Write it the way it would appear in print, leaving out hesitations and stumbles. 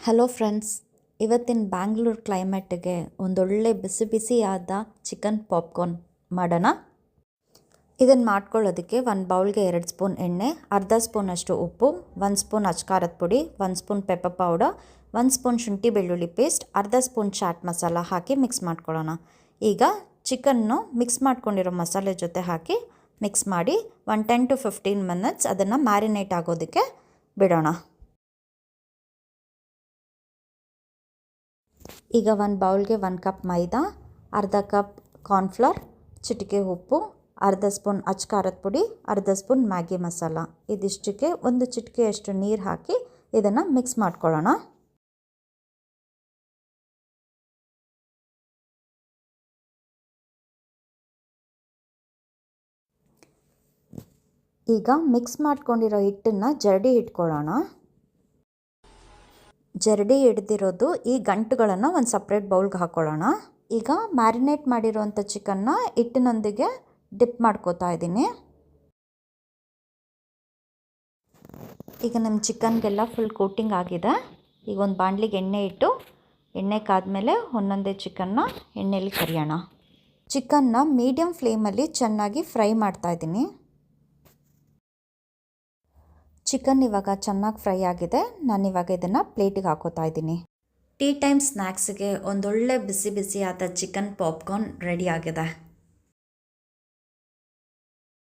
Hello friends, ಇವತ್ತಿನ ಬ್ಯಾಂಗ್ಳೂರು ಕ್ಲೈಮೇಟಿಗೆ ಒಂದೊಳ್ಳೆ ಬಿಸಿ ಬಿಸಿಯಾದ ಚಿಕನ್ ಪಾಪ್ಕಾರ್ನ್ ಮಾಡೋಣ. ಇದನ್ನು ಮಾಡ್ಕೊಳ್ಳೋದಕ್ಕೆ ಒಂದು ಬೌಲ್ಗೆ 2 ಸ್ಪೂನ್ ಎಣ್ಣೆ, ಅರ್ಧ ಸ್ಪೂನಷ್ಟು ಉಪ್ಪು, 1 ಸ್ಪೂನ್ ಅಚ್ಕಾರದ ಪುಡಿ, 1 ಸ್ಪೂನ್ ಪೆಪ್ಪರ್ ಪೌಡರ್, 1 ಸ್ಪೂನ್ ಶುಂಠಿ ಬೆಳ್ಳುಳ್ಳಿ ಪೇಸ್ಟ್, ಅರ್ಧ ಸ್ಪೂನ್ ಚಾಟ್ ಮಸಾಲ ಹಾಕಿ ಮಿಕ್ಸ್ ಮಾಡ್ಕೊಳ್ಳೋಣ. ಈಗ ಚಿಕನ್ನು ಮಿಕ್ಸ್ ಮಾಡ್ಕೊಂಡಿರೋ ಮಸಾಲೆ ಜೊತೆ ಹಾಕಿ ಮಿಕ್ಸ್ ಮಾಡಿ 10 to 15 ಮಿನಿಟ್ಸ್ ಅದನ್ನು ಮ್ಯಾರಿನೇಟ್ ಆಗೋದಕ್ಕೆ ಬಿಡೋಣ. ಈಗ ಒಂದು ಬೌಲ್ಗೆ 1 ಕಪ್ ಮೈದಾ, ಅರ್ಧ ಕಪ್ ಕಾರ್ನ್ಫ್ಲವರ್, ಚಿಟಿಕೆ ಉಪ್ಪು, ಅರ್ಧ ಸ್ಪೂನ್ ಅಚ್ಕಾರದ ಪುಡಿ, ಅರ್ಧ ಸ್ಪೂನ್ ಮ್ಯಾಗಿ ಮಸಾಲ, ಇದಿಷ್ಟಕ್ಕೆ 1 ಚಿಟಿಕೆಯಷ್ಟು ನೀರು ಹಾಕಿ ಇದನ್ನು ಮಿಕ್ಸ್ ಮಾಡ್ಕೊಳ್ಳೋಣ. ಈಗ ಮಿಕ್ಸ್ ಮಾಡ್ಕೊಂಡಿರೋ ಹಿಟ್ಟನ್ನು ಜರಡಿ ಇಟ್ಕೊಳ್ಳೋಣ. ಜರಡಿ ಹಿಡ್ದಿರೋದು ಈ ಗಂಟುಗಳನ್ನು ಒಂದು ಸಪ್ರೇಟ್ ಬೌಲ್ಗೆ ಹಾಕ್ಕೊಳ್ಳೋಣ. ಈಗ ಮ್ಯಾರಿನೇಟ್ ಮಾಡಿರೋವಂಥ ಚಿಕನ್ನ ಹಿಟ್ಟಿನೊಂದಿಗೆ ಡಿಪ್ ಮಾಡ್ಕೋತಾ ಇದ್ದೀನಿ. ಈಗ ನಮ್ಮ ಚಿಕನ್ಗೆಲ್ಲ ಫುಲ್ ಕೋಟಿಂಗ್ ಆಗಿದೆ. ಈಗ ಒಂದು ಬಾಣಲಿಗೆ ಎಣ್ಣೆ ಇಟ್ಟು ಎಣ್ಣೆ ಕಾದ್ಮೇಲೆ ಒಂದೊಂದೇ ಚಿಕನ್ನ ಎಣ್ಣೆಯಲ್ಲಿ ಕರಿಯೋಣ. ಚಿಕನ್ನ ಮೀಡಿಯಮ್ ಫ್ಲೇಮಲ್ಲಿ ಚೆನ್ನಾಗಿ ಫ್ರೈ ಮಾಡ್ತಾ ಇದ್ದೀನಿ. ಚಿಕನ್ ಇವಾಗ ಚೆನ್ನಾಗಿ ಫ್ರೈ ಆಗಿದೆ. ನಾನಿವಾಗ ಇದನ್ನು ಪ್ಲೇಟಿಗೆ ಹಾಕೋತಾ ಇದ್ದೀನಿ. ಟೀ ಟೈಮ್ ಸ್ನ್ಯಾಕ್ಸಿಗೆ ಒಂದೊಳ್ಳೆ ಬಿಸಿ ಬಿಸಿಯಾದ ಚಿಕನ್ ಪಾಪ್ಕಾರ್ನ್ ರೆಡಿ ಆಗಿದೆ.